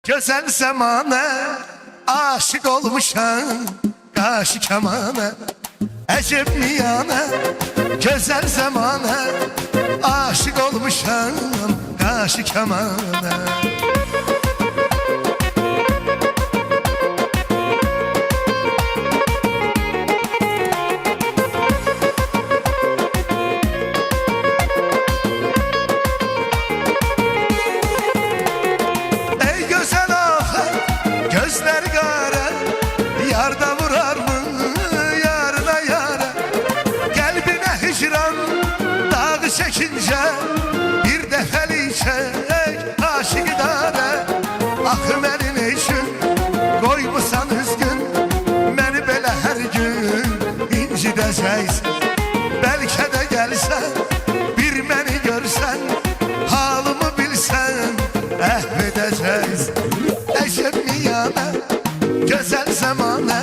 Güzel zamana aşık olmuşam, kaşı kemana ecep miyana. Güzel zamana aşık olmuşam, kaşı kemana. Gözler kara, yarda vurar mı yarına yara? Kalbine hicran dağı çekince bir defeli çek aşık idare. Akım elin için koymusan üzgün, beni böyle her gün incideceksin. Belki de gelsen bir beni görsen, halımı bilsen ehvedeceksin. Eşep mi yana güzel zamana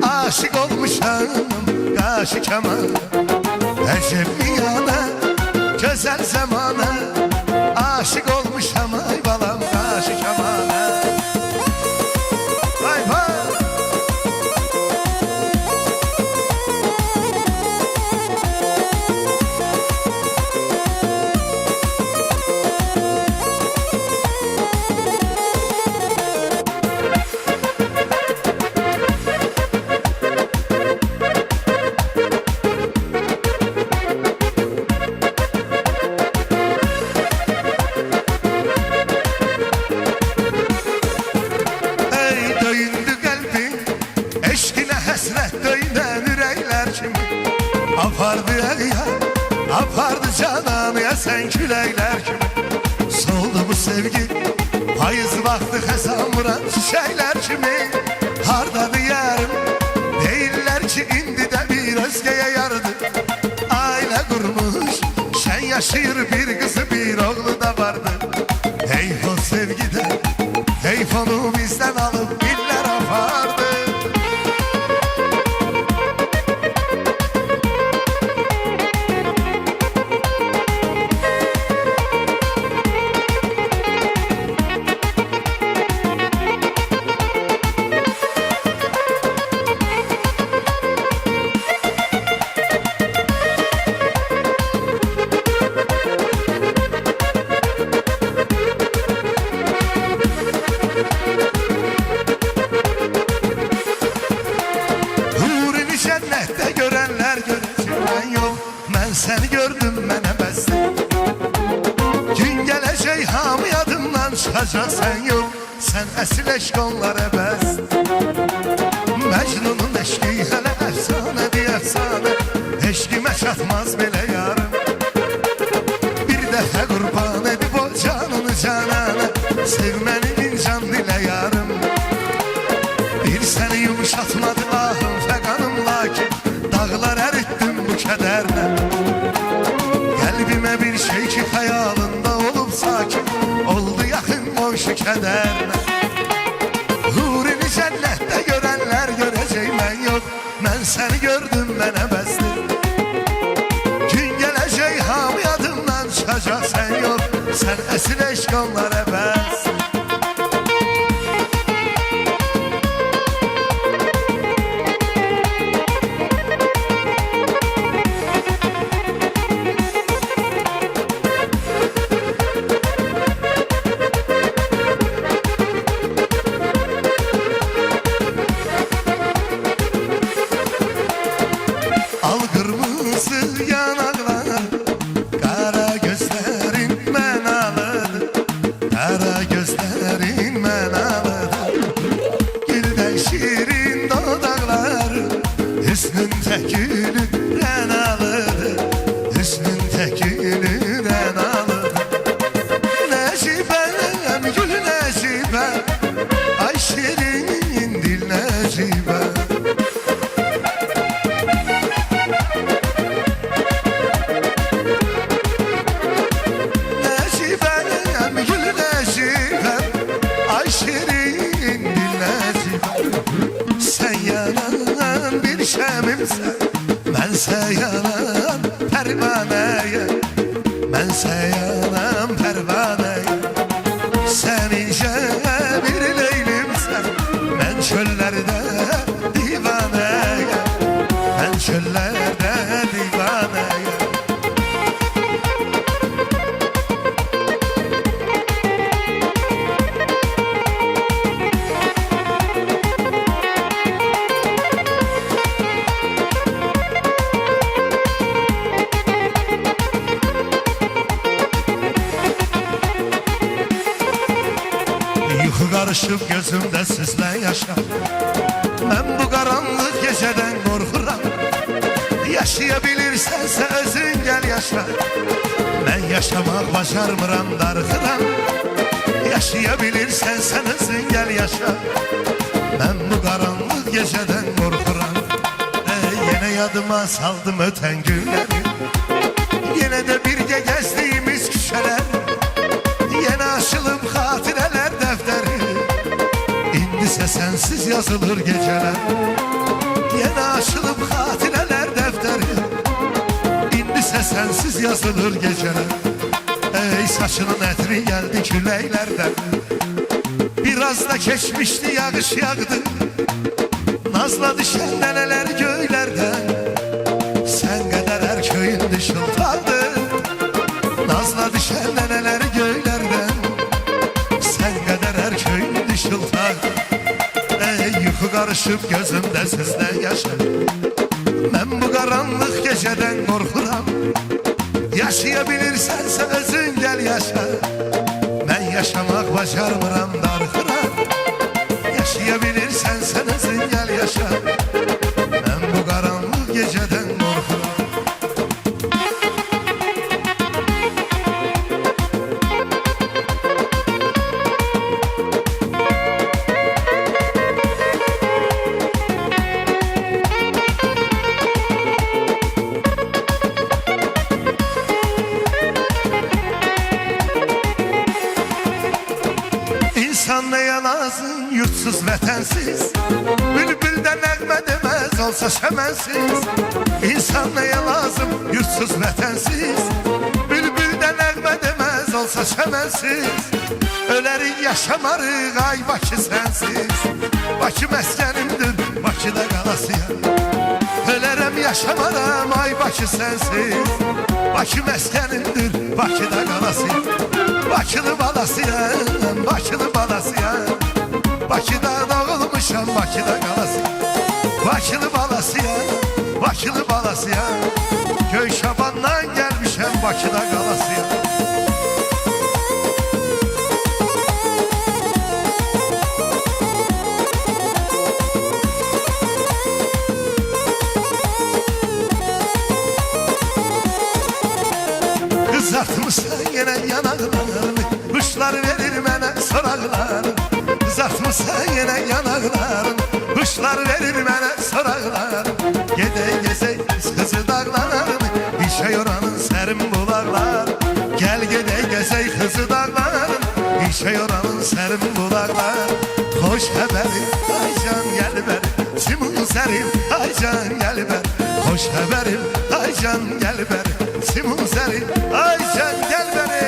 aşık olmuşam, kaşı kemana. Eşep mi yana güzel zamana aşık olmuşam, ay balam kaşı kemana. Vay vay. Apardı ya, apardı cananı ya sen küleyler kimi. Soldu bu sevgi, payız vakti hesam vuran çiçekler kimi. Hardadı yarım, değiller ki indi de bir özgeye yardı. Aile kurmuş, şen yaşıyor bir kızı bir oğlu da vardı. Heyf o sevgide, heyf onu bizden alıp diller apardı. Cennette görenler görecek ben yok. Ben seni gördüm ben ebestim. Gün gelecek hamı yadımdan çıkacak sen yok. Sen esil eşk onlar ebest. Mecnun'un eşki hele efsane diye efsane. Eşkime çatmaz bile yarım. Bir defa kurban edip o canını canana. Sevmeni bin can dile yarım. Bir seni yumuşatmadı ahım fekanım, lakin dağlar erittim bu kederle. Kalbime bir şey ki hayalında olup sakin oldu yakın boşu kederle. Hurini cennette görenler görecek ben yok. Ben seni gördüm ben ebestim. Gün gelecek hamı yadımdan çıkacak sen yok. Sen esil eşk onlar ebest. Al kırmızı yanaklar, kara gözlerin men ağladı. Kara gözlerin men ağladı. Gülden şirin dudaklar, hüsnünde gülüren ağladı. Hüsnünde gülüren ağladı. Necibem gül necibem, ay şirin dil necibem. Şemimse bense yanan pervaneye, bense yanan pervaneye. Sen ince çöllerde divaneyim, ben çöllerde divaneyim. Yuxu karışıp gözümde sizle yaşar. Ben bu karanlık geceden korkuram. Yaşayabilirsense özün gel yaşa. Ben yaşamak başarmıram, dargıram. Yaşayabilirsen sen özün gel yaşa. Ben bu karanlık geceden korkuram. Yine yadıma saldım öten günleri. Yine de birge gezdiğimiz küçeler. Yine açılıp hatireler defteri. İndise sensiz yazılır geceler. Yine açılıp hatireler defteri. İndise sensiz yazılır geceler. Ey saçının etri geldi küleylerden. Biraz da geçmişti yağış yağdı. Nazla düşen neneler göylerden. Sen kadar her köyün dışıldadı. Nazla düşen neneler göylerden. Sen kadar her köyün dışıldadı. Ey yuxu karışıp gözümde sizle yaşa. Ben bu karanlık geceden korkuram. Yaşayabilirsense özün gel yaşa. Ben yaşamak başarmıram, dargıram. Yaşayabilirsen sen özün gel yaşa. Ben bu karanlık geceden korkuram. İnsan neye lazım yurtsuz vetensiz. Bülbülden nəğmə demez olsa şəmənsiz. İnsan neye lazım yurtsuz vetensiz. Bülbülden nəğmə demez olsa şəmənsiz. Ölərik yaşamarıq ay Bakı sensiz. Bakı məskənimdir, Bakıda qalasıyam. Ölərəm yaşamaram ay Bakı sensiz. Bakı məskənimdir, Bakıda qalasıyam. Bakılı balasıyam, Bakılı balasıyam. Bakıda doğulmuşam, Bakıda qalasıyam. Bakılı balasıyam, Bakılı balasıyam. Göy Şabandan gelmişəm, Bakıda qalasıyam. Kızartmışsan yine yanaklarını, kuşlar verir mənə soraqlarını. Kızartmışsan yine yanaklarını, kuşlar verir mənə soraqlarını. Gedək gezək kızı dağlarını, işe yoranın sərin bulaqlar. Gel gedək gezək kızı dağlarını, işe yoranın sərin bulaqlar. Hoş haberim ay can gel bəri, simun sərim ay can gel bəri. Hoş haberim ay can gel bəri, simun sərim ay can gel bəri.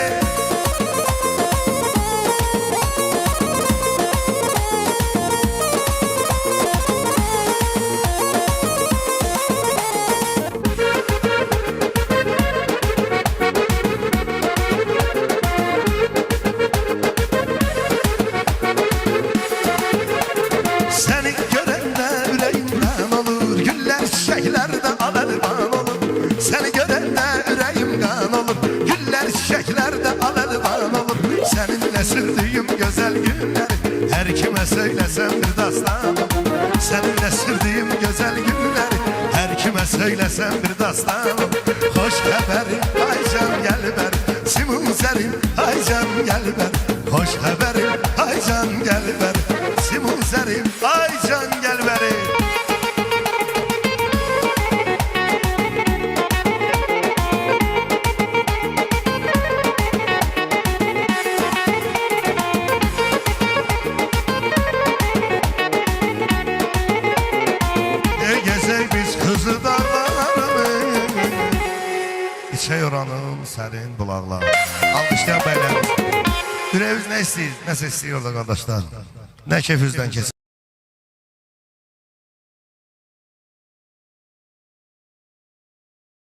Seni görəndə ürəyimdən olur, güller çiçəklərdə aləlvan olur. Seni görəndə ürəyim qan olur, güller çiçəklərdə aləlvan olur. Seninle sürdüğüm güzel günleri her kime söylesem bir dastan. Seninle sürdüğüm güzel günleri her kime söylesem bir dastan. Hoş haberim ay can gel beri, simun serim ay can gel beri. Hoş haberim ay can gel beri, simun serim ay can gel beri. Gezek biz kızı dağlarını, içe yoranın serin bulaqlar. Alkışlayan beyler. Ürəyiniz ne istəyir, nəsə istəyir orada qardaşlar. Nə keyfinizdən kesin.